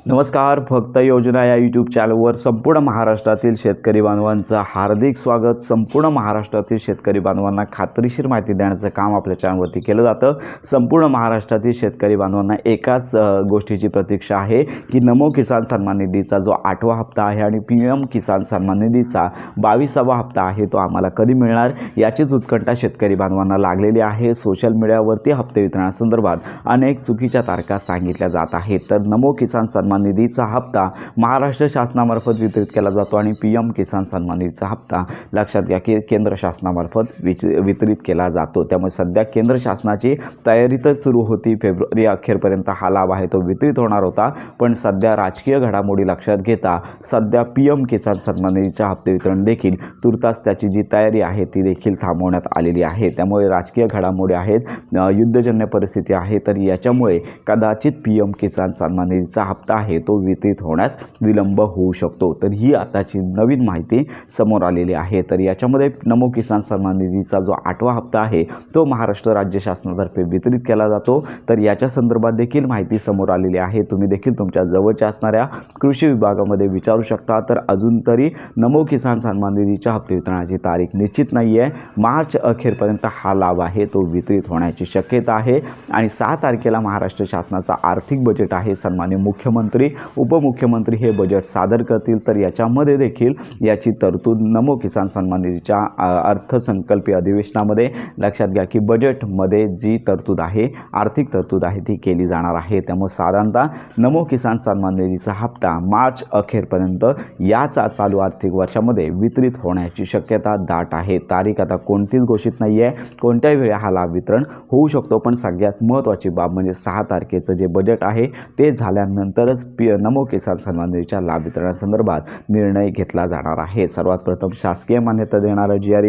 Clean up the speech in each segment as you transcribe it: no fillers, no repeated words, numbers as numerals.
नमस्कार. फक्त योजना या यूट्यूब चॅनलवर संपूर्ण महाराष्ट्रातील शेतकरी बांधवांचं हार्दिक स्वागत. संपूर्ण महाराष्ट्रातील शेतकरी बांधवांना खात्रीशीर माहिती देण्याचं काम आपल्या चॅनलवरती केलं जातं. संपूर्ण महाराष्ट्रातील शेतकरी बांधवांना एकाच गोष्टीची प्रतीक्षा आहे की नमो किसान सन्मान निधीचा जो 8वा हप्ता आहे आणि PM किसान सन्मान निधीचा 22वा हप्ता आहे तो आम्हाला कधी मिळणार याचीच उत्कंठा शेतकरी बांधवांना लागलेली आहे. सोशल मीडियावरती हप्ते वितरणासंदर्भात अनेक चुकीच्या तारखा सांगितल्या जात आहेत. तर नमो किसान सन्मान निधीचा हप्ता महाराष्ट्र शासनामार्फत वितरित केला जातो आणि PM किसान सन्मान निधीचा हप्ता लक्षात घ्या की केंद्र शासनामार्फत वितरित केला जातो. त्यामुळे सध्या केंद्र शासनाची तयारी तर सुरू होती. फेब्रुवारी अखेरपर्यंत हा लाभ आहे तो वितरित होणार होता, पण सध्या राजकीय घडामोडी लक्षात घेता सध्या PM किसान सन्मान निधीचा हप्ते वितरण देखील तुर्तास त्याची जी तयारी आहे ती देखील थांबवण्यात आलेली आहे. त्यामुळे राजकीय घडामोडी आहेत, युद्धजन्य परिस्थिती आहे, तर याच्यामुळे कदाचित PM किसान सन्मान निधीचा हप्ता आहे तो वितरित होण्यास विलंब होऊ शकतो. तर ही आताची नवीन माहिती समोर आलेली आहे. तर याच्यामध्ये नमो किसान सन्मान निधीचा जो 8वा हप्ता आहे तो महाराष्ट्र राज्य शासनातर्फे वितरित केला जातो. तर याच्या संदर्भात देखील माहिती समोर आलेली आहे. तुम्ही देखील तुमच्या जवळच्या असणाऱ्या कृषी विभागामध्ये विचारू शकता. तर अजून तरी नमो किसान सन्मान निधीच्या हप्ते वितरणाची तारीख निश्चित नाही आहे. मार्च अखेरपर्यंत हा लाभ आहे तो वितरित होण्याची शक्यता आहे आणि 6 तारखेला महाराष्ट्र शासनाचा आर्थिक बजेट आहे. सन्माननीय मुख्यमंत्री उपमुख्यमंत्री हे बजेट सादर करतील. तर याच्यामध्ये देखील याची तरतूद नमो किसान सन्मान निधीच्या अर्थसंकल्पीय अधिवेशनामध्ये लक्षात घ्या की बजेटमध्ये जी तरतूद आहे, आर्थिक तरतूद आहे ती केली जाणार आहे. त्यामुळे साधारणतः नमो किसान सन्मान निधीचा हप्ता मार्च अखेरपर्यंत याच चालू आर्थिक वर्षामध्ये वितरित होण्याची शक्यता दाट आहे. तारीख आता कोणतीच घोषित नाही आहे, कोणत्याही वेळी हा लाभ वितरण होऊ शकतो. पण सगळ्यात महत्त्वाची बाब म्हणजे 6 तारखेचं जे बजेट आहे ते झाल्यानंतरच नमो किसान सन्मान निधीच्या लाभ वितरणासंदर्भात निर्णय घेतला जाणार आहे. सर्वात प्रथम शासकीय मान्यता देणारं GR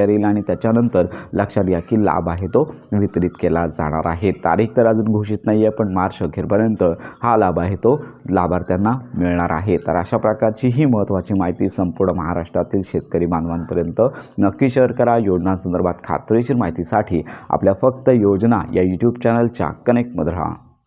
येईल आणि आणि त्याच्यानंतर लक्षात घ्या की लाभ आहे तो वितरित केला जाणार आहे. तारीख तर अजून घोषित नाही आहे, पण मार्च अखेरपर्यंत हा लाभ आहे तो लाभार्थ्यांना मिळणार आहे. तर अशा प्रकारची ही महत्त्वाची माहिती संपूर्ण महाराष्ट्रातील शेतकरी बांधवांपर्यंत नक्की शेअर करा. योजनांसंदर्भात खात्रीशीर माहितीसाठी आपल्या फक्त योजना या यूट्यूब चॅनलच्या कनेक्टमध्ये राहा.